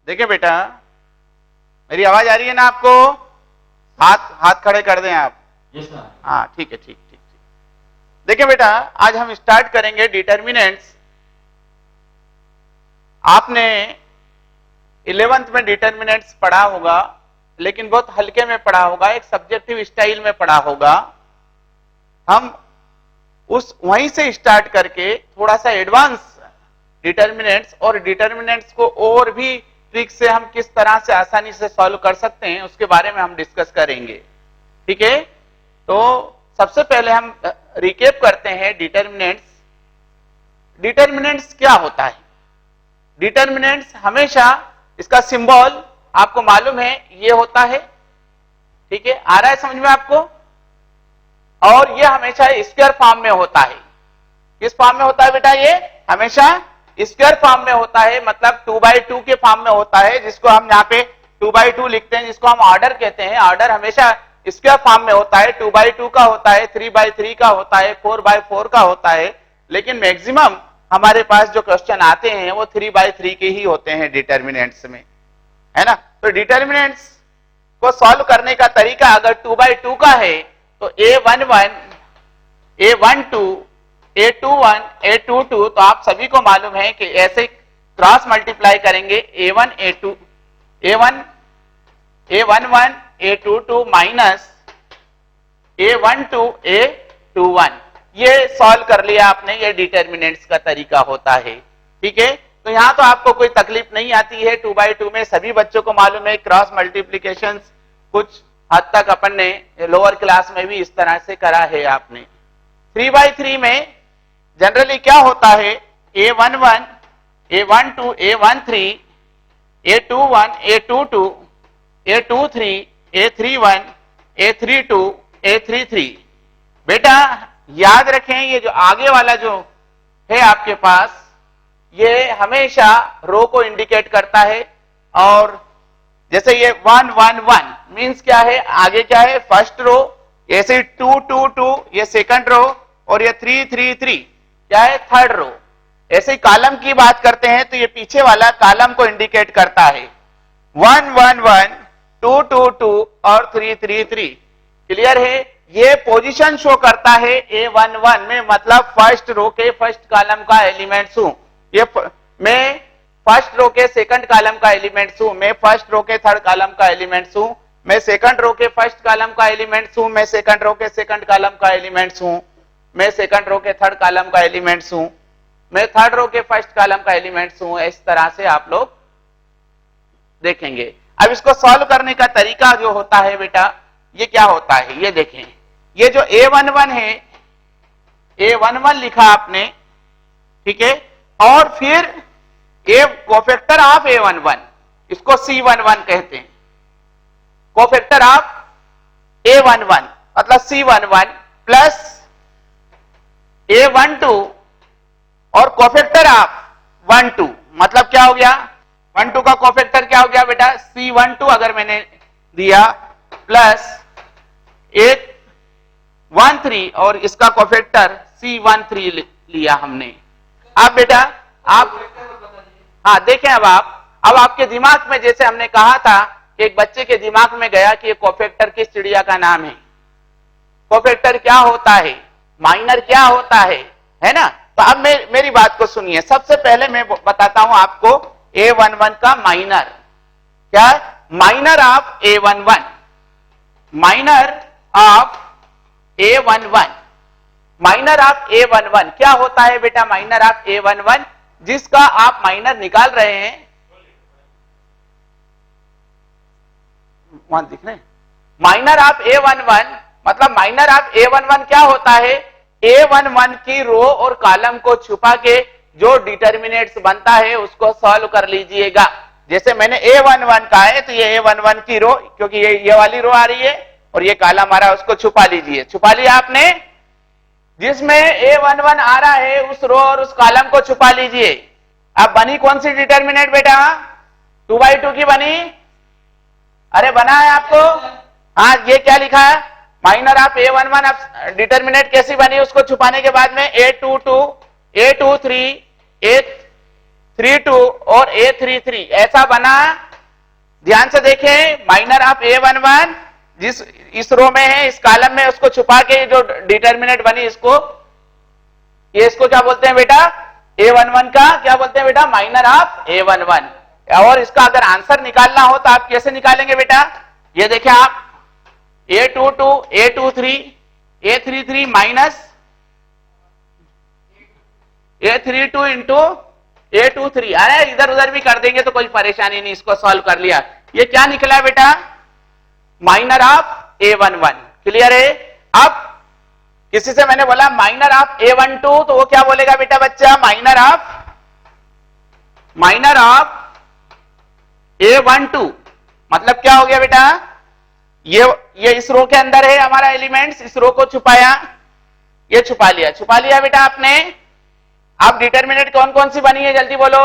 देखिए बेटा, मेरी आवाज आ रही है ना आपको? हाथ हाथ खड़े कर दें आप। हाँ ठीक है, ठीक ठीक ठीक। देखिए बेटा, आज हम स्टार्ट करेंगे डिटर्मिनेंट्स। आपने 11th में डिटर्मिनेंट्स पढ़ा होगा, लेकिन बहुत हल्के में पढ़ा होगा, एक सब्जेक्टिव स्टाइल में पढ़ा होगा। हम उस वहीं से स्टार्ट करके थोड़ा सा एडवांस डिटर्मिनेंट्स और डिटर्मिनेंट्स को और भी ट्रिक से हम किस तरह से आसानी से सॉल्व कर सकते हैं उसके बारे में हम डिस्कस करेंगे। ठीक है, तो सबसे पहले हम रिकेप करते हैं डिटर्मिनेंट्स। डिटर्मिनेंट्स क्या होता है? डिटर्मिनेंट्स हमेशा, इसका सिंबल आपको मालूम है, ये होता है। ठीक है, आ रहा है समझ में आपको? और ये हमेशा स्क्वायर फॉर्म में होता है। किस फॉर्म में होता है बेटा? ये हमेशा स्क्वायर फॉर्म में होता है, मतलब 2/2 के फॉर्म में होता है, जिसको हम यहाँ पे 2/2 लिखते हैं, जिसको हम ऑर्डर कहते हैं। ऑर्डर हमेशा स्क्वायर फॉर्म में होता है, 2/2 का होता है, 3/3 का होता है, 4/4 का होता है। लेकिन मैक्सिमम हमारे पास जो क्वेश्चन आते हैं वो 3/3 के ही होते हैं डिटर्मिनेंट्स में, है ना? तो डिटर्मिनेंट्स को सॉल्व करने का तरीका, अगर 2/2 का है तो A11, A12, A21, A22, तो आप सभी को मालूम है कि ऐसे क्रॉस मल्टीप्लाई करेंगे A1, A2, A1, A11, A22 minus A12, A21, ये सॉल्व कर लिया आपने। ये डिटर्मिनेंट्स का तरीका होता है। ठीक है, तो यहां तो आपको कोई तकलीफ नहीं आती है। 2/2 में सभी बच्चों को मालूम है क्रॉस मल्टीप्लीकेशन कुछ हद तक अपन ने लोअर क्लास में भी इस तरह से करा है आपने। 3/3 में जनरली क्या होता है? A11, A12, A13, A21, A22, A23, A31, A32, A33। बेटा याद रखें, ये जो आगे वाला जो है आपके पास, ये हमेशा रो को इंडिकेट करता है। और जैसे ये 1, 1, 1 मीन्स क्या है? आगे क्या है? First row. ऐसे 2, 2, 2 ये सेकंड रो, और ये 3, 3, 3 क्या है? Third row. ऐसे कॉलम की बात करते हैं तो ये पीछे वाला कॉलम को इंडिकेट करता है। 1, 1, 1, 2, 2, 2 और 3, 3, 3। क्लियर है? ये पोजीशन शो करता है A11 में, मतलब फर्स्ट रो के फर्स्ट कॉलम का एलिमेंट्स हूं। ये मैं फर्स्ट रो के सेकंड कॉलम का एलिमेंट्स हूं, मैं फर्स्ट रो के थर्ड कॉलम का एलिमेंट्स हूं, मैं सेकंड रो के फर्स्ट कॉलम का एलिमेंट्स हूं, मैं सेकंड रो के सेकंड कॉलम का एलिमेंट्स हूं, मैं सेकंड रो के थर्ड कॉलम का एलिमेंट्स हूं, मैं थर्ड रो के फर्स्ट कॉलम का एलिमेंट्स हूं। इस तरह से आप लोग देखेंगे। अब इसको सॉल्व करने का तरीका जो होता है बेटा, ये क्या होता है? ये देखें, ये जो A11 है, A11 लिखा आपने, ठीक है, और फिर A कोफैक्टर ऑफ A11, इसको C11 कहते हैं। कोफैक्टर ऑफ A11 मतलब C11 प्लस A12 और कोफैक्टर ऑफ 12 मतलब क्या हो गया? 12 का कोफैक्टर क्या हो गया बेटा? C12 अगर मैंने दिया, प्लस 813 और इसका कोफैक्टर C13 लिया हमने। अब बेटा आप हाँ देखें, अब आपके दिमाग में, जैसे हमने कहा था कि एक बच्चे के दिमाग में गया कि ये कोफैक्टर किस चिड़िया का नाम है, कोफैक्टर क्या होता है, माइनर क्या होता है ना? तो अब मेरी बात को सुनिए। सबसे पहले मैं बताता हूं आपको A11 का माइनर क्या है। Minor of A11, minor of A11, minor of A11 क्या होता है बेटा? माइनर ऑफ A11 जिसका आप माइनर निकाल रहे हैं, वहां दिख रहे हैं। माइनर ऑफ A11 मतलब माइनर ऑफ A11 क्या होता है? A11 की रो और कॉलम को छुपा के जो डिटर्मिनेंट्स बनता है उसको सॉल्व कर लीजिएगा। जैसे मैंने A11 का है तो ये A11 की रो, क्योंकि ये वाली रो आ रही है और ये कॉलम आ रहा है, उसको छुपा लीजिए। छुपा लिया आपने? जिसमें A11 आ रहा है उस रो और उस कॉलम को छुपा लीजिए। अब बनी कौन सी डिटर्मिनेंट बेटा? 2/2 की बनी। अरे बना है आपको? हाँ, ये क्या लिखा है? Minor of A11। अब डिटर्मिनेंट कैसी बनी उसको छुपाने के बाद में? A22, A23, A32 और A33 ऐसा बना। ध्यान से देखें, माइनर ऑफ A11 जिस इस रो में है, इस कॉलम में, उसको छुपा के जो डिटर्मिनेंट बनी, इसको क्या बोलते हैं बेटा? A11 का क्या बोलते हैं बेटा? Minor of A11। और इसका अगर आंसर निकालना हो तो आप कैसे निकालेंगे बेटा? ये देखें आप, A22, A23, A33 minus A32 into A23। अरे इधर उधर भी कर देंगे तो कोई परेशानी नहीं, इसको सॉल्व कर लिया। ये क्या निकला बेटा? Minor of A11। क्लियर है? अब किसी से मैंने बोला माइनर ऑफ A12, तो वो क्या बोलेगा बेटा बच्चा? माइनर ऑफ A12 मतलब क्या हो गया बेटा? ये इस रो के अंदर है हमारा एलिमेंट्स, इस रो को छुपाया, ये छुपा लिया बेटा आपने। अब डिटर्मिनेंट कौन कौन सी बनी है, जल्दी बोलो?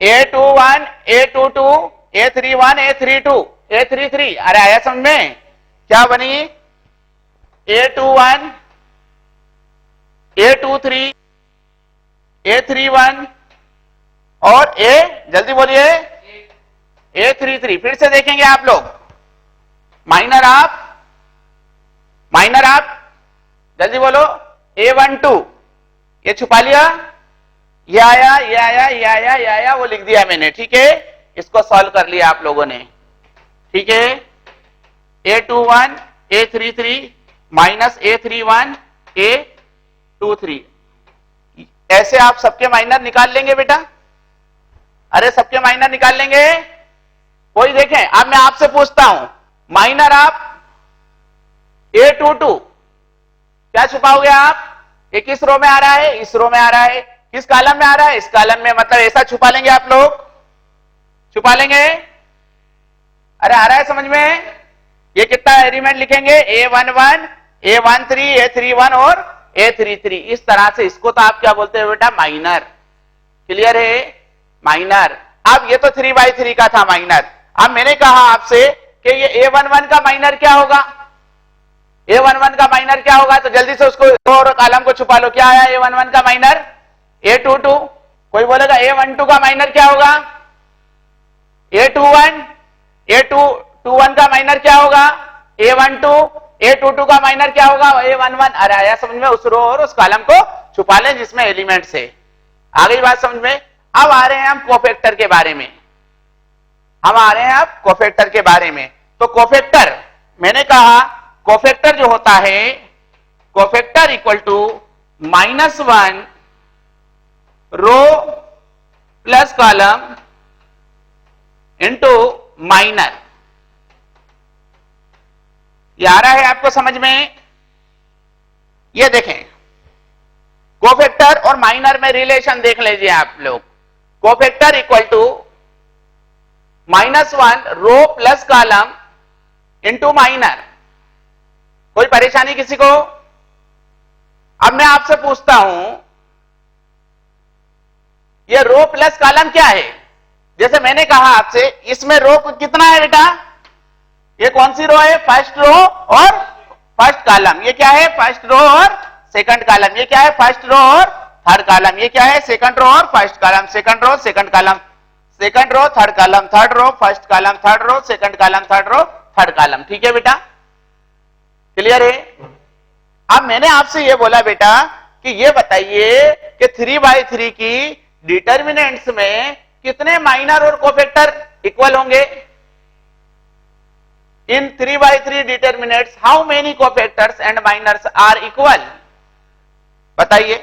A21, A22, A31, A32, A33। अरे आया समझ में? क्या बनी? A21, A23, A31 और जल्दी बोलिए, A33। फिर से देखेंगे आप लोग, माइनर ऑफ जल्दी बोलो, A12 ये छुपा लिया, ये आया, वो लिख दिया मैंने। ठीक है, इसको सॉल्व कर लिया आप लोगों ने। ठीक है, A21, A33 minus A31, A23। ऐसे आप सबके माइनर निकाल लेंगे बेटा? अरे सबके माइनर निकाल लेंगे? कोई देखें, अब मैं आपसे पूछता हूं, माइनर ऑफ A22 क्या छुपाओगे आप? ये किस रो में आ रहा है? इस रो में आ रहा है। किस कॉलम में आ रहा है? इस कॉलम में। मतलब ऐसा छुपा लेंगे आप लोग? छुपा लेंगे? अरे आ रहा है समझ में? ये कितना एलिमेंट लिखेंगे? A11, A13, A31 और A33। इस तरह से इसको तो आप क्या बोलते हैं बेटा? माइनर। क्लियर है? माइनर। अब ये तो 3/3 का था माइनर। अब मैंने कहा आपसे कि ये A11 का माइनर क्या होगा? A11 का माइनर क्या होगा? तो जल्दी से उसको और कॉलम को छुपा लो। क्या आया A11 का माइनर? A22। कोई बोलेगा A12 का माइनर क्या होगा? A21। A21 का माइनर क्या होगा? A12। A22 का माइनर क्या होगा? A11। अरे आया समझ में? उस रो और उस कॉलम को छुपा लें जिसमें एलिमेंट्स है। आ गई बात समझ में? अब आ रहे हैं हम कोफैक्टर के बारे में। तो कोफैक्टर, मैंने कहा कोफैक्टर जो होता है, cofactor equal to -1 row plus column into minor. ये आ रहा है आपको समझ में? ये देखें, कोफैक्टर और माइनर में रिलेशन देख लीजिए आप लोग। Cofactor equal to -1 row plus column into minor. कोई परेशानी किसी को? अब मैं आपसे पूछता हूं, ये रो प्लस कॉलम क्या है? जैसे मैंने कहा आपसे, इसमें रो कितना है बेटा? ये कौन सी रो है? फर्स्ट रो और फर्स्ट कॉलम। ये क्या है? फर्स्ट रो और सेकंड कॉलम। ये क्या है? फर्स्ट रो और थर्ड कॉलम। ये क्या है? सेकंड रो और first column. Second row, second column, second row, third column, third row, first column, third row, second column, third row, third column. ठीक है बेटा? क्लियर है? अब मैंने आपसे ये बोला बेटा कि ये बताइए कि 3/3 की डिटर्मिनेंट्स में कितने माइनर और कोफैक्टर इक्वल होंगे? In 3/3 determinants how many cofactors and minors are equal? बताइए।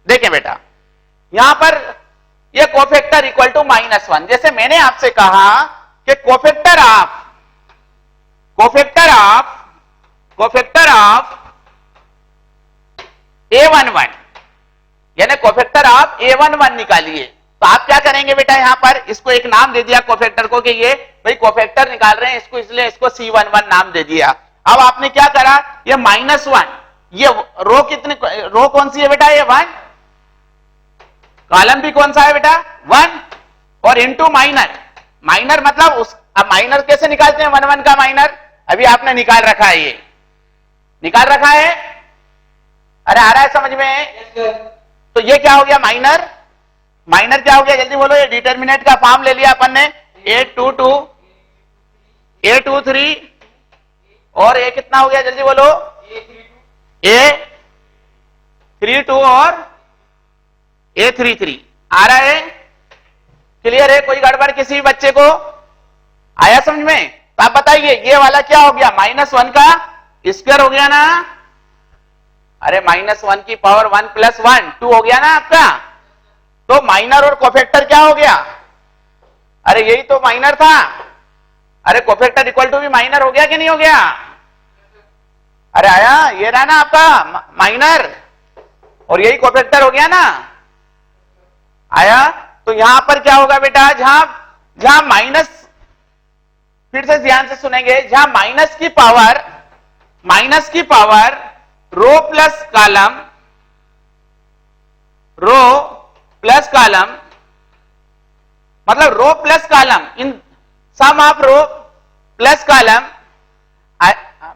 देखें बेटा, यहां पर ये कोफैक्टर इक्वल टू -1। जैसे मैंने आपसे कहा कि कोफैक्टर ऑफ A11 यानी कोफैक्टर ऑफ A11 निकालिए। तो आप क्या करेंगे बेटा? यहां पर इसको एक नाम दे दिया कोफैक्टर को कि ये भाई कोफैक्टर निकाल रहे हैं इसको, इसलिए इसको C11 नाम दे दिया। अब आपने क्या करा? ये -1, ये रो कितने, रो कौन सी है बेटा? ये 1। कॉलम भी कौन सा है बेटा? 1। और इनटू माइनर। माइनर मतलब उस, अब माइनर कैसे निकालते हैं 1 का माइनर? अभी आपने निकाल रखा है, ये निकाल रखा है। अरे आ रहा है समझ में? तो ये क्या हो गया माइनर, माइनर क्या हो गया जल्दी बोलो, ये डिटर्मिनेंट का फॉर्म ले लिया अपन ने, A22 A23 और A कितना हो गया जल्दी बोलो, A32 और A33 आ रहा है? क्लियर है? कोई गड़बड़ किसी भी बच्चे को आया समझ में? तो आप बताइए ये वाला क्या हो गया, -1 का स्क्वायर हो गया ना? अरे -1 की पावर 1 + 1 2 हो गया ना आपका? तो माइनर और कोफैक्टर क्या हो गया? अरे यही तो माइनर था। अरे कोफैक्टर इक्वल टू भी माइनर हो गया कि नहीं हो गया? अरे आया, ये रहा ना आपका माइनर और यही कोफैक्टर हो गया ना? आया? तो यहां पर क्या होगा बेटा, जहां माइनस, फिर से ध्यान से सुनेंगे, जहां माइनस की पावर रो प्लस कॉलम मतलब row plus column in sum of row plus column,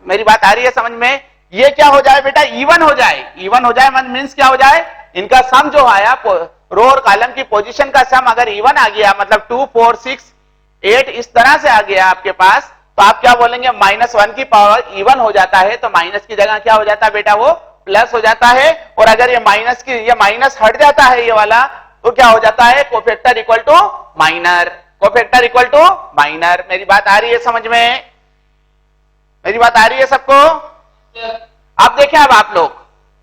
मेरी बात आ रही है समझ में? ये क्या हो जाए बेटा, इवन हो जाए। इवन हो जाए मीन्स क्या हो जाए, इनका सम जो आया रो और कॉलम की पोजीशन का सम अगर इवन आ गया, मतलब 2 4 6 8 इस तरह से आ गया आपके पास, तो आप क्या बोलेंगे, -1 की पावर इवन हो जाता है तो माइनस की जगह क्या हो जाता है बेटा, वो प्लस हो जाता है। और अगर ये माइनस हट जाता है ये वाला, तो क्या हो जाता है, cofactor equal to minor, cofactor equal to minor. मेरी बात आ रही है समझ में? मेरी बात आ रही है सबको? अब देखें, अब आप लोग,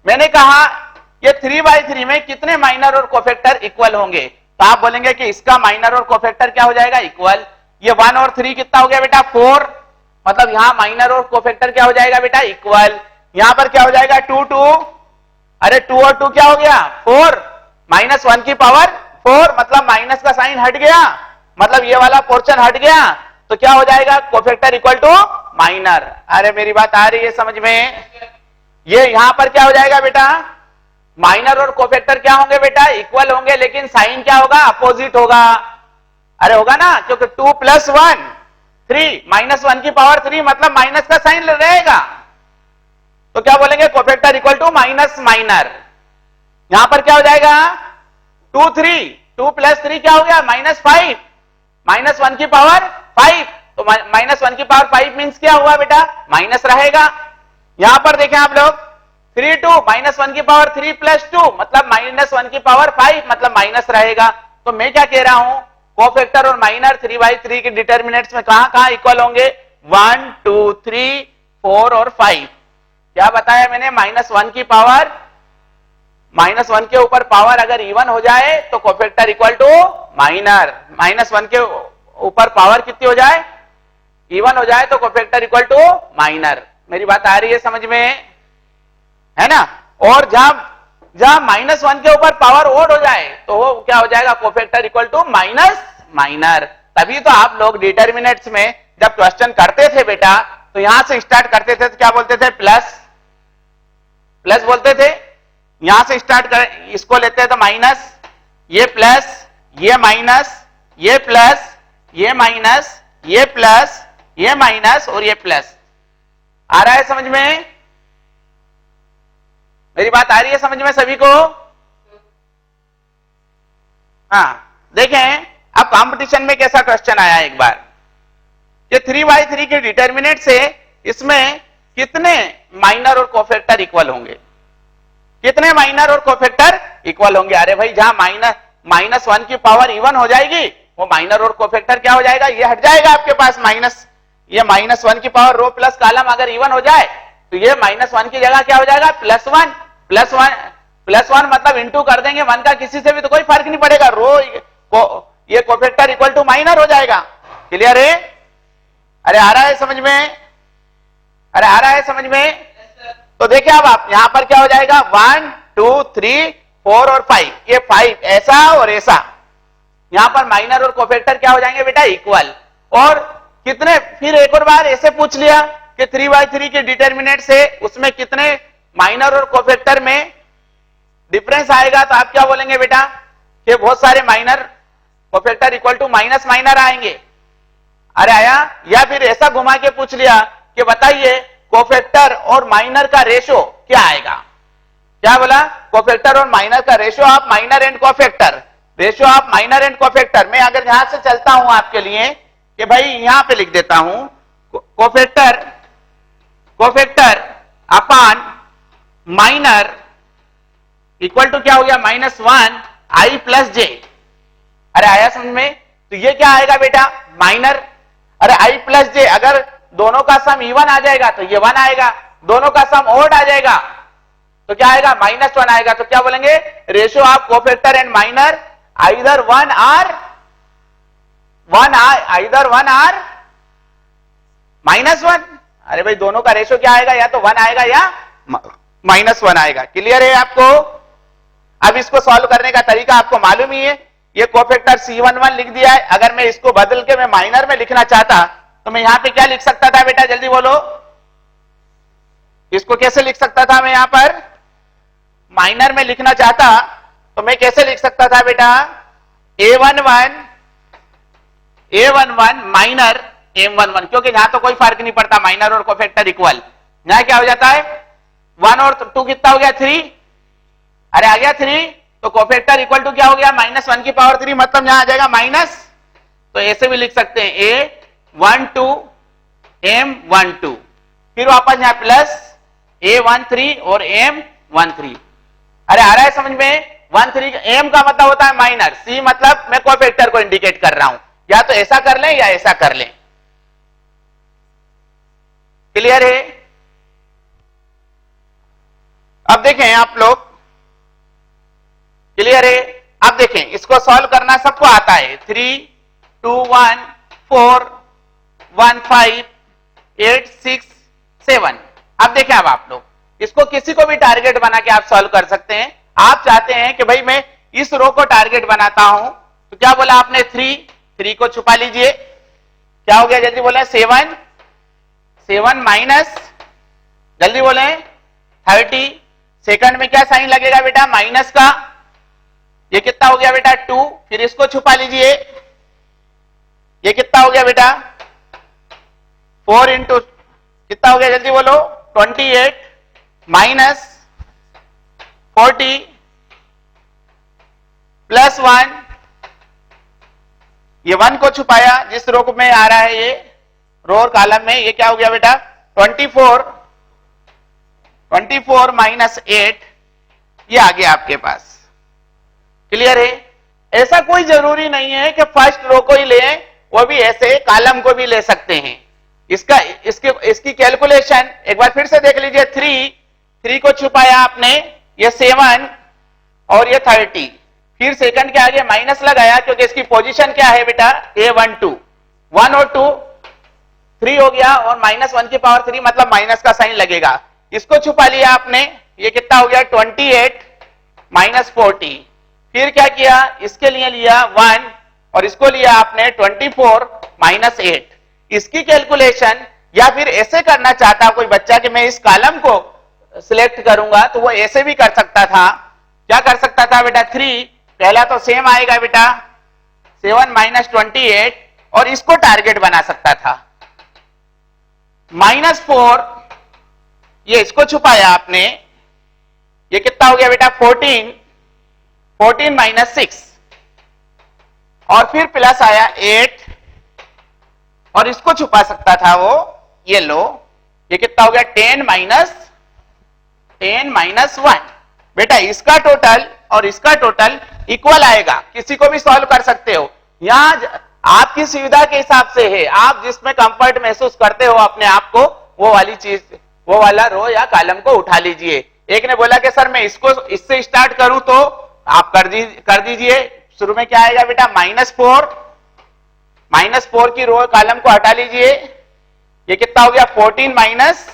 मैंने कहा ये 3/3 में कितने माइनर और कोफैक्टर इक्वल होंगे, तो आप बोलेंगे कि इसका माइनर और कोफैक्टर क्या हो जाएगा, इक्वल। ये 1 और 3 कितना हो गया बेटा, 4, मतलब यहां माइनर और कोफैक्टर क्या हो जाएगा बेटा, इक्वल। यहां पर क्या हो जाएगा, 2 2, अरे 2 और 2 क्या हो गया, 4, -1 की पावर 4, मतलब माइनस का साइन हट गया, मतलब ये वाला पोर्शन हट गया, तो क्या हो जाएगा, कोफैक्टर इक्वल टू माइनर। अरे मेरी बात आ रही है समझ में? ये यहां पर क्या हो जाएगा बेटा, माइनर और कोफैक्टर क्या होंगे बेटा, इक्वल होंगे, लेकिन साइन क्या होगा, अपोजिट होगा। अरे होगा ना, क्योंकि 2 + 1 3, -1 की पावर 3, मतलब माइनस का साइन रहेगा, तो क्या बोलेंगे, cofactor equal to minus minor. यहां पर क्या हो जाएगा, 2 3, 2 + 3 क्या हो गया, -5, -1 की पावर 5, तो -1 की पावर 5 मीन्स क्या हुआ बेटा, माइनस रहेगा। यहां पर देखें आप लोग, 3 2, -1 की पावर 3 + 2, मतलब -1 की पावर 5, मतलब माइनस रहेगा। तो मैं क्या कह रहा हूं, कोफैक्टर और माइनर 3/3 के डिटर्मिनेंट्स में कहां इक्वल होंगे, 1 2 3 4 और 5। क्या बताया मैंने, -1 की पावर, -1 के ऊपर पावर अगर इवन हो जाए तो कोफैक्टर इक्वल टू माइनर, -1 के ऊपर पावर कितनी हो जाए, इवन हो जाए तो कोफैक्टर इक्वल टू माइनर। मेरी बात आ रही है समझ में, है ना? और जहां -1 के ऊपर पावर ओड हो जाए तो वो क्या हो जाएगा, cofactor equal to minus minor. तभी तो आप लोग डिटर्मिनेंट्स में जब क्वेश्चन करते थे बेटा, तो यहां से स्टार्ट करते थे, तो क्या बोलते थे, प्लस बोलते थे। यहां से स्टार्ट कर, इसको लेते हैं तो माइनस, ये प्लस, ये माइनस, ये प्लस, ये माइनस, ये प्लस, ये माइनस और ये प्लस। आ रहा है समझ में? मेरी बात आ रही है समझ में सभी को? हाँ, देखें अब कंपटीशन में कैसा क्वेश्चन आया एक बार, ये 3/3 के डिटर्मिनेंट से इसमें कितने माइनर और कोफैक्टर इक्वल होंगे, कितने माइनर और कोफैक्टर इक्वल होंगे। अरे भाई जहां -1 की पावर इवन हो जाएगी, वो माइनर और कोफैक्टर क्या हो जाएगा, ये हट जाएगा आपके पास माइनस, ये -1 की पावर रो प्लस कॉलम अगर इवन हो जाए तो ये -1 की जगह क्या हो जाएगा, +1 मतलब इंटू कर देंगे 1 का, किसी से भी तो कोई फर्क नहीं पड़ेगा, ये कोफैक्टर इक्वल टू माइनर हो जाएगा। क्लियर है? अरे आ रहा है समझ में? अरे आ रहा है समझ में? तो देखिए अब आप यहां पर क्या हो जाएगा, 1 2 3 4 और 5, ये 5 ऐसा और ऐसा, यहां पर माइनर और कोफैक्टर क्या हो जाएंगे बेटा, इक्वल। और कितने, फिर एक और बार ऐसे पूछ लिया कि 3/3 के डिटर्मिनेंट से उसमें कितने माइनर और कोफैक्टर में डिफरेंस आएगा, तो आप क्या बोलेंगे बेटा, कि बहुत सारे minor cofactor equal to minus minor आएंगे। अरे आया? या फिर ऐसा घुमा के पूछ लिया कि बताइए कोफैक्टर और माइनर का रेशो क्या आएगा, क्या बोला? कोफैक्टर और माइनर का ratio of minor and cofactor, ratio of minor and cofactor. मैं अगर यहां से चलता हूं आपके लिए कि भाई यहां पे लिख देता हूं cofactor, cofactor upon minor equal to क्या हो गया? -1 i प्लस जे। अरे आया समझ में? तो ये क्या आएगा बेटा? माइनर, अरे i प्लस जे, अगर दोनों का सम इवन आ जाएगा तो ये 1 आएगा, दोनों का सम ओड आ जाएगा तो क्या आएगा? -1 आएगा। तो क्या बोलेंगे? Ratio of cofactor and minor either 1 or -1। अरे भाई दोनों का रेशियो क्या आएगा? या तो 1 आएगा या -1 आएगा। क्लियर है आपको? अब इसको सॉल्व करने का तरीका आपको मालूम ही है। ये कोफैक्टर C11 लिख दिया है, अगर मैं इसको बदल के मैं माइनर में लिखना चाहता तो मैं यहां पे क्या लिख सकता था बेटा? जल्दी बोलो, इसको कैसे लिख सकता था मैं? यहां पर माइनर में लिखना चाहता तो मैं कैसे लिख सकता था बेटा? A11 माइनर M11, क्योंकि यहां तो कोई फर्क नहीं पड़ता, माइनर और कोफैक्टर इक्वल। यहां क्या हो जाता है? 1 और 2 कितना हो गया? 3। अरे आ गया 3, तो कोफैक्टर इक्वल टू क्या हो गया? -1 की पावर 3, मतलब यहां आ जाएगा माइनस। तो ऐसे भी लिख सकते हैं A12 M12, फिर वापस यहां प्लस A13 और M13। अरे आ रहा है समझ में? 13 M का मतलब होता है माइनर, C मतलब मैं कोफैक्टर को इंडिकेट कर रहा हूं। या तो ऐसा कर लें या ऐसा कर लें। क्लियर है? अब देखें आप लोग, क्लियर है? अब देखें, इसको सॉल्व करना सबको आता है। 3 2 1 4 1 5 8 6 7। अब देखें, अब आप लोग इसको किसी को भी टारगेट बना के आप सॉल्व कर सकते हैं। आप चाहते हैं कि भाई मैं इस रो को टारगेट बनाता हूं, तो क्या बोला आपने? 3 को छुपा लीजिए, क्या हो गया? जल्दी बोले। 7 माइनस, जल्दी बोले, 30। सेकंड में क्या साइन लगेगा बेटा? माइनस का। ये कितना हो गया बेटा? 2। फिर इसको छुपा लीजिए, ये कितना हो गया बेटा? 4 इंटू कितना हो गया? जल्दी बोलो। 28 माइनस 40 प्लस 1, ये 1 को छुपाया जिस रो में आ रहा है, ये रो और कॉलम में, ये क्या हो गया बेटा? 24 माइनस 8, ये आ गया आपके पास। क्लियर है? ऐसा कोई जरूरी नहीं है कि फर्स्ट रो को ही लें, वो भी ऐसे कॉलम को भी ले सकते हैं। इसकी कैलकुलेशन एक बार फिर से देख लीजिए। 3 को छुपाया आपने, ये 7 और ये 30, फिर सेकंड के आगे माइनस लगाया क्योंकि इसकी पोजीशन क्या है बेटा? A12, 1 और 2 3 हो गया और -1 की पावर 3 मतलब माइनस का साइन लगेगा। इसको छुपा लिया आपने, ये कितना हो गया? 28 माइनस 40। फिर क्या किया? इसके लिए लिया 1 और इसको लिया आपने 24 माइनस 8। इसकी कैलकुलेशन या फिर ऐसे करना चाहता कोई बच्चा कि मैं इस कॉलम को सिलेक्ट करूंगा, तो वो ऐसे भी कर सकता था। क्या कर सकता था बेटा? 3 पहला तो सेम आएगा बेटा, 7 माइनस 28, और इसको टारगेट बना सकता था। -4, ये इसको छुपाया आपने, ये कितना हो गया बेटा? 14 माइनस 6, और फिर प्लस आया 8, और इसको छुपा सकता था वो, ये लो, ये कितना हो गया? 10 माइनस 1। बेटा इसका टोटल और इसका टोटल इक्वल आएगा, किसी को भी सॉल्व कर सकते हो। यहां आपकी सुविधा के हिसाब से है, आप जिसमें कंफर्ट महसूस करते हो अपने आप को, वो वाली चीज, वो वाला रो या कॉलम को उठा लीजिए। एक ने बोला कि सर मैं इसको इससे स्टार्ट करूं, तो आप कर दीजिए। शुरू में क्या आएगा बेटा? -4 की रो कॉलम को हटा लीजिए, ये कितना हो गया? 14 माइनस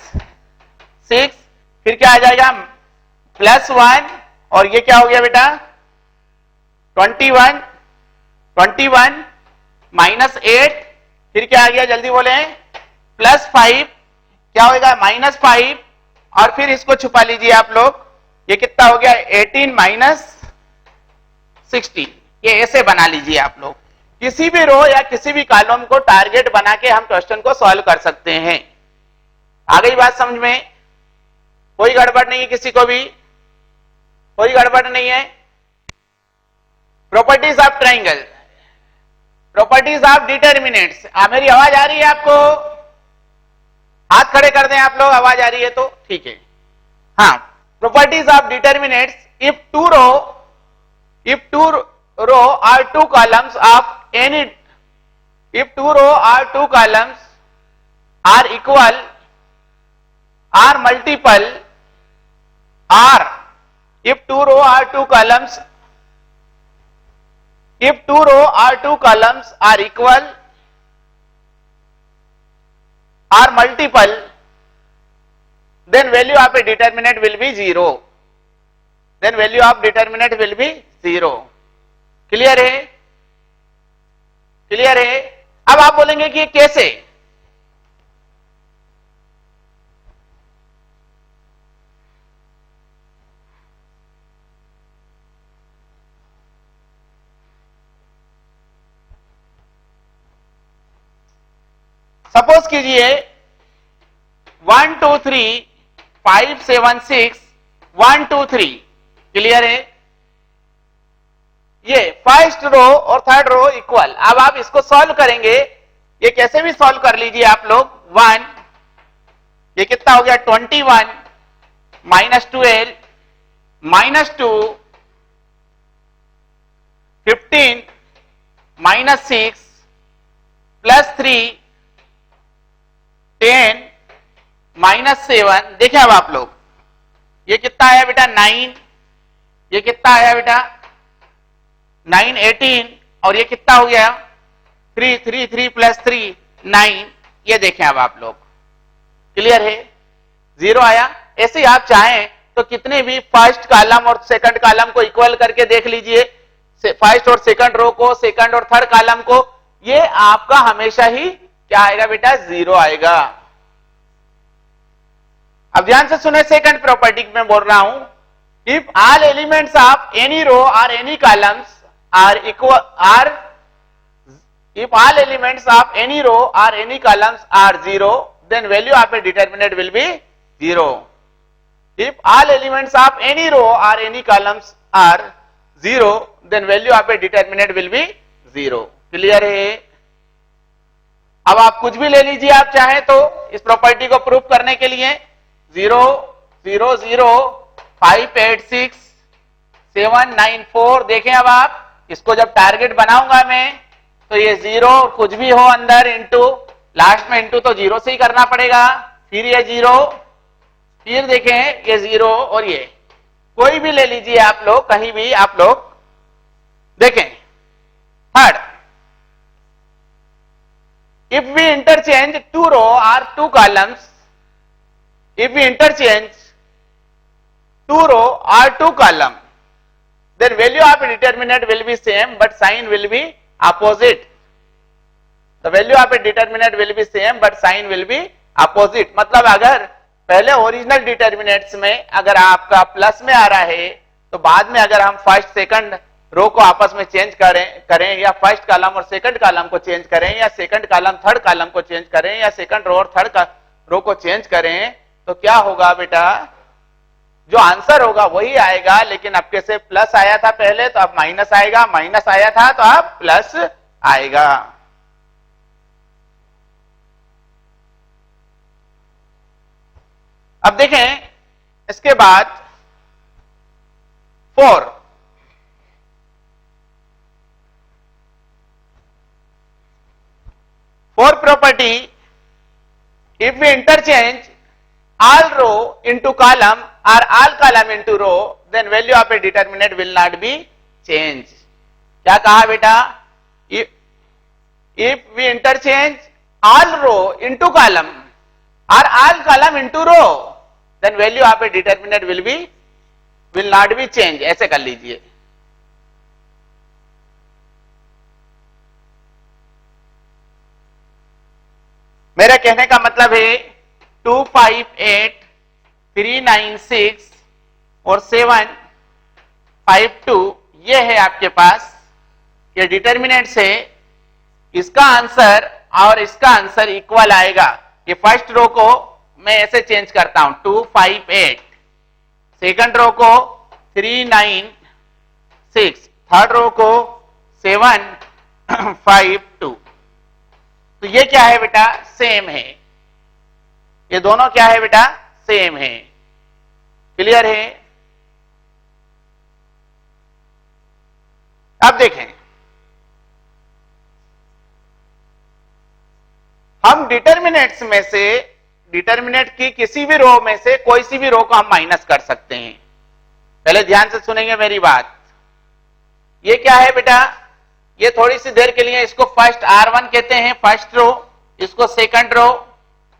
6, फिर क्या आ जाएगा? +1, और ये क्या हो गया बेटा? 21 माइनस 8, फिर क्या आ गया? जल्दी बोले। +5, क्या होगा? -5, और फिर इसको छुपा लीजिए आप लोग, ये कितना हो गया? 18 माइनस 16। ये ऐसे बना लीजिए आप लोग। किसी भी रो या किसी भी कॉलम को टारगेट बना के हम क्वेश्चन को सॉल्व कर सकते हैं। आ गई बात समझ में? कोई गड़बड़ नहीं है किसी को भी? कोई गड़बड़ नहीं है। Properties of triangle, properties of determinants. मेरी आवाज आ रही है आपको? हाथ खड़े कर दें आप लोग, आवाज आ रही है तो ठीक है। हाँ, properties of determinants. If two row or two columns of any, if two row or two columns are equal or multiple, or if two row or two columns, if two row or two columns are equal or multiple, then value of a determinant will be 0, then value of determinant will be 0। Clear है? Clear है? अब आप बोलेंगे कि कैसे? Suppose कीजिए 1 2 3 5 7 6 1 2 3। Clear है? ये फर्स्ट रो और थर्ड रो इक्वल। अब आप इसको सॉल्व करेंगे, ये कैसे भी सॉल्व कर लीजिए आप लोग। 1, ये कितना हो गया 21 minus 12 minus 2 15 minus 6 plus 3 10 minus 7। देखिए अब आप लोग, ये कितना आया बेटा 9, ये कितना आया बेटा 9 18, और ये कितना हो गया 3 3 3 प्लस 3 9। ये देखें अब आप लोग, क्लियर है? 0 आया। ऐसे ही आप चाहें तो कितने भी फर्स्ट कॉलम और सेकंड कॉलम को इक्वल करके देख लीजिए, फर्स्ट और सेकंड रो को, सेकंड और थर्ड कॉलम को, ये आपका हमेशा ही क्या आएगा बेटा 0 आएगा। अब ध्यान से सुने, सेकंड प्रॉपर्टी में बोल रहा हूं, if all elements of any row और any columns are equal, are if all elements of any row or any columns are 0, then value of a determinant will be 0। if all elements of any row or any columns are 0, then value of a determinant will be 0। Clear है? अब आप कुछ भी ले लीजिए आप चाहें तो इस प्रॉपर्टी को प्रूव करने के लिए। 0 0 0 5 8 6 7 9 4। देखें अब आप इसको जब टारगेट बनाऊंगा मैं, तो ये 0 कुछ भी हो अंदर इंटू, लास्ट में इंटू तो 0 से ही करना पड़ेगा, फिर ये 0, फिर देखें ये 0, और ये कोई भी ले लीजिए आप लोग, कहीं भी आप लोग देखें। Third, if we interchange two row और two columns, if we interchange two row और two column, then value of a determinant will be same but sign will be opposite। the value of a determinant will be same but sign will be opposite। मतलब अगर पहले original determinants में अगर आपका plus में आ रहा है, तो बाद में अगर हम फर्स्ट सेकंड रो को आपस में चेंज करें या फर्स्ट कॉलम और सेकंड कॉलम को चेंज करें, या सेकंड कॉलम थर्ड कॉलम को चेंज करें, या सेकंड रो और थर्ड रो को चेंज करें, तो क्या होगा बेटा, जो आंसर होगा वही आएगा, लेकिन आपके से प्लस आया था पहले तो अब माइनस आएगा, माइनस आया था तो अब प्लस आएगा। अब देखें इसके बाद 4, property, if we interchange all row into column or all column into row, then value of a determinant will not be changed। क्या कहा बेटा? if we interchange all row into column or all column into row, then value of a determinant will not be changed। ऐसे कर लीजिए। मेरे कहने का मतलब है 2 5 8 3 9 6 और 7 5 2, ये है आपके पास, ये डिटर्मिनेंट्स है। इसका आंसर और इसका आंसर इक्वल आएगा। ये फर्स्ट रो को मैं ऐसे चेंज करता हूं 2 5 8, सेकंड रो को 3 9 6, थर्ड रो को 7 5 2। तो ये क्या है बेटा, सेम है, ये दोनों क्या है बेटा, सेम है। क्लियर है? अब देखें, हम डिटर्मिनेट्स में से, डिटर्मिनेट की किसी भी रो में से कोई सी भी रो को हम माइनस कर सकते हैं। पहले ध्यान से सुनेंगे मेरी बात। ये क्या है बेटा, ये थोड़ी सी देर के लिए इसको फर्स्ट R1 कहते हैं, फर्स्ट रो, इसको सेकंड रो,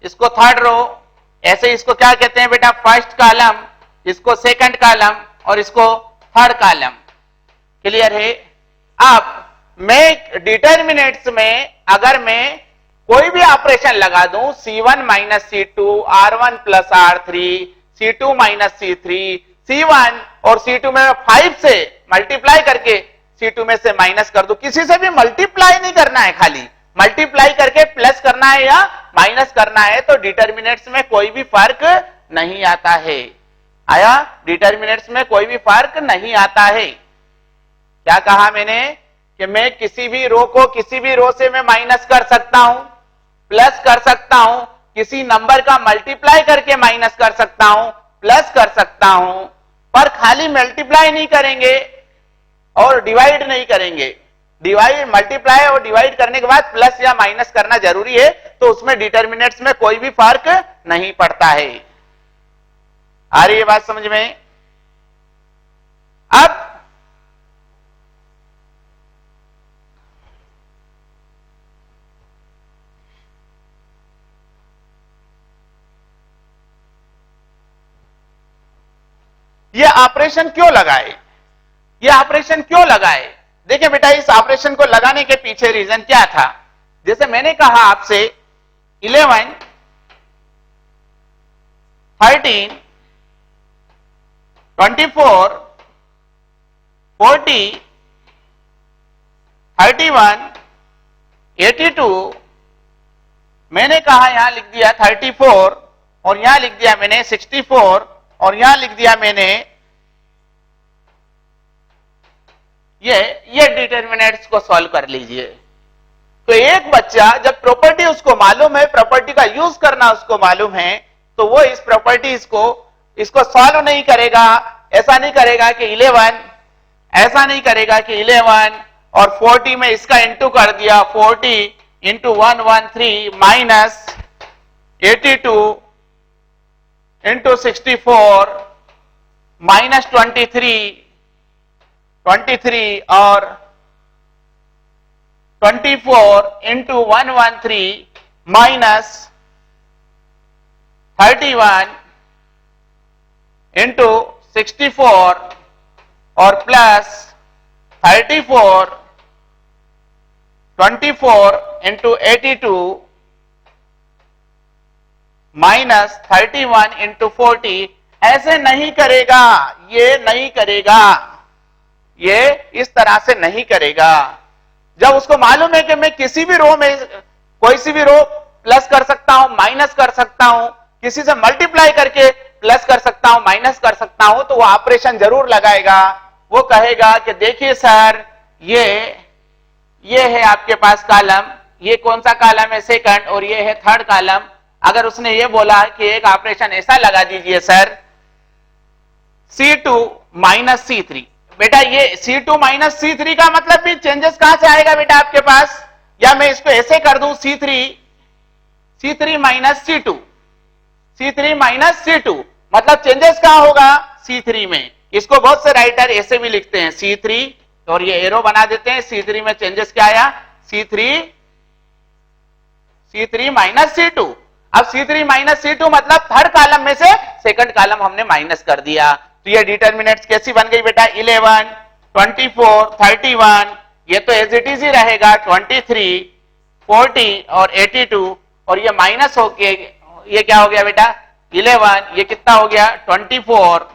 इसको थर्ड रो, ऐसे इसको क्या कहते हैं बेटा, फर्स्ट कॉलम, इसको सेकंड कॉलम और इसको थर्ड कॉलम। क्लियर है? अब मैं डिटर्मिनेट्स में अगर मैं कोई भी ऑपरेशन लगा दूं, C1 minus C2, R1 plus R3, C2 minus C3, C1 और C2 में 5 से मल्टीप्लाई करके C2 में से माइनस कर दूं, किसी से भी मल्टीप्लाई नहीं करना है, खाली मल्टीप्लाई करके प्लस करना है या माइनस करना है, तो डिटर्मिनेट्स में कोई भी फर्क नहीं आता है। आया? डिटर्मिनेट्स में कोई भी फर्क नहीं आता है। क्या कहा मैंने कि मैं किसी भी रो को किसी भी रो से मैं माइनस कर सकता हूं, प्लस कर सकता हूं, किसी नंबर का मल्टीप्लाई करके माइनस कर सकता हूं, प्लस कर सकता हूं, पर खाली मल्टीप्लाई नहीं करेंगे और डिवाइड नहीं करेंगे। डिवाइड, मल्टीप्लाई और डिवाइड करने के बाद प्लस या माइनस करना जरूरी है, तो उसमें डिटर्मिनेट्स में कोई भी फर्क नहीं पड़ता है। आ रही है बात समझ में? अब ये ऑपरेशन क्यों लगाए, ये ऑपरेशन क्यों लगाए? देखिए बेटा, इस ऑपरेशन को लगाने के पीछे रीजन क्या था। जैसे मैंने कहा आपसे 11 13 24 40 31 82, मैंने कहा यहां लिख दिया 34 और यहां लिख दिया मैंने 64 और यहां लिख दिया मैंने ये डिटर्मिनेंट्स को सॉल्व कर लीजिए। तो एक बच्चा जब प्रॉपर्टी उसको मालूम है, प्रॉपर्टी का यूज करना उसको मालूम है, तो वो इस प्रॉपर्टीज को इसको सॉल्व नहीं करेगा। ऐसा नहीं करेगा कि 11, ऐसा नहीं करेगा कि 11 और 40 में इसका इंटू कर दिया, 40 इंटू 113 माइनस 82 इंटू 64 माइनस 23 और 24 इंटू 113 माइनस 31 इंटू 64 और प्लस 34 24 इंटू 82 माइनस 31 इंटू 40। ऐसे नहीं करेगा, ये नहीं करेगा, ये इस तरह से नहीं करेगा। जब उसको मालूम है कि मैं किसी भी रो में कोई सी भी रो प्लस कर सकता हूं, माइनस कर सकता हूं, किसी से मल्टीप्लाई करके प्लस कर सकता हूं, माइनस कर सकता हूं, तो वो ऑपरेशन जरूर लगाएगा। वो कहेगा कि देखिए सर, ये है आपके पास कॉलम, ये कौन सा कॉलम है, सेकंड, और ये है थर्ड कॉलम। अगर उसने ये बोला कि एक ऑपरेशन ऐसा लगा दीजिए सर, C2 माइनस C3, बेटा ये C2 माइनस C3 का मतलब भी चेंजेस कहां से आएगा बेटा आपके पास? या मैं इसको ऐसे कर दूं, C3 minus C2, C3 minus C2, मतलब चेंजेस कहां होगा? C3 में। इसको बहुत से राइटर ऐसे भी लिखते हैं C3 और ये एरो बना देते हैं, C3 में चेंजेस क्या आया? C3 minus C2। अब C3 माइनस C2 मतलब थर्ड कॉलम में से सेकंड कॉलम हमने माइनस कर दिया। तो ये डिटर्मिनेंट्स कैसी बन गई बेटा? 11 24 31, ये तो एज इट इज ही रहेगा, 23 40 और 82, और ये माइनस होके ये क्या हो गया बेटा? 11, ये कितना हो गया? 24,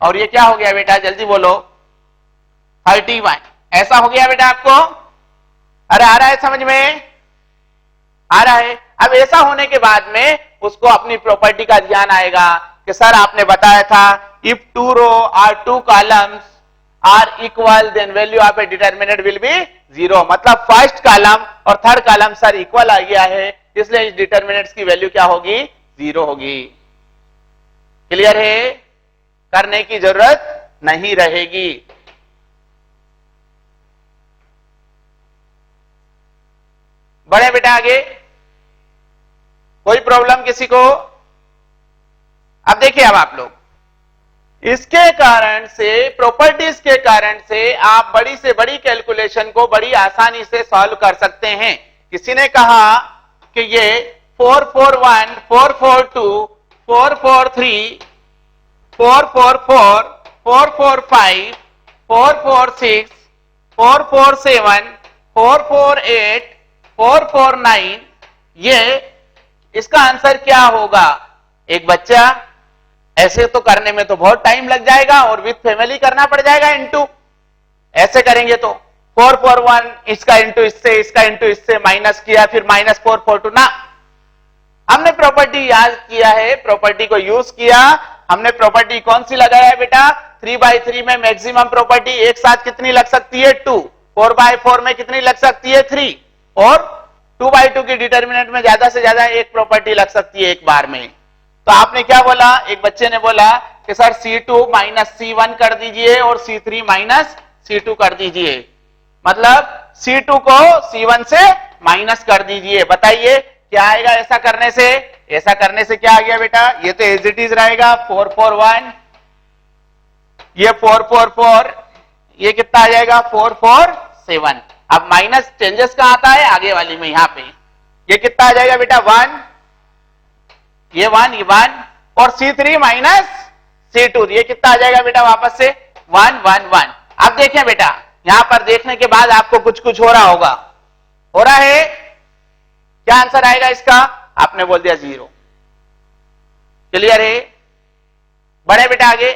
और ये क्या हो गया बेटा? जल्दी बोलो, 31। ऐसा हो गया बेटा आपको? अरे आ रहा है समझ में? आ रहा है? अब ऐसा होने के बाद में उसको अपनी प्रॉपर्टी का ध्यान आएगा कि सर आपने बताया था इफ 2 रो और 2 columns are equal then value of a determinant will be 0, मतलब फर्स्ट कॉलम और थर्ड कॉलम सर इक्वल आ गया है, इसलिए इस डिटर्मिनेंट्स की वैल्यू क्या होगी, 0 होगी। क्लियर है, करने की जरूरत नहीं रहेगी। बढ़े बेटा आगे, कोई प्रॉब्लम किसी को? अब देखिए, अब आप लोग इसके कारण से, प्रॉपर्टीज के कारण से आप बड़ी से बड़ी कैलकुलेशन को बड़ी आसानी से सॉल्व कर सकते हैं। किसी ने कहा कि ये 441, 442, 443, 444, 445, 446, 447, 448, 449, ये इसका आंसर क्या होगा? एक बच्चा ऐसे तो करने में तो बहुत टाइम लग जाएगा और विथ फैमिली करना पड़ जाएगा इनटू, ऐसे करेंगे तो 441 इसका इंटू इससे माइनस किया, फिर -442 ना। हमने प्रॉपर्टी याद किया है, प्रॉपर्टी को यूज किया। हमने प्रॉपर्टी कौन सी लगाया है बेटा? 3/3 में मैक्सिमम प्रॉपर्टी एक साथ कितनी लग सकती है? 2। 4/4 में कितनी लग सकती है? 3। और 2/2 की डिटर्मिनेंट में ज्यादा से ज्यादा एक प्रॉपर्टी लग सकती है एक बार में। तो आपने क्या बोला? एक बच्चे ने बोला कि सर C2 - C1 कर दीजिए और C3 - C2 कर दीजिए, मतलब C2 को C1 से माइनस कर दीजिए। बताइए क्या आएगा ऐसा करने से? ऐसा करने से क्या आ गया बेटा? ये तो एज इट इज रहेगा 441, ये 444, ये कितना आ जाएगा? 447। अब माइनस चेंजेस कहां आता है? आगे वाली में, यहां पे। ये कितना आ जाएगा बेटा? 1, ये 1, ये 1, और C3 - C2, ये कितना आ जाएगा बेटा? वापस से 1, 1, 1। अब देखें बेटा, यहां पर देखने के बाद आपको कुछ कुछ हो रहा होगा। हो रहा है? क्या आंसर आएगा इसका? आपने बोल दिया 0। क्लियर है? बढ़े बेटा आगे।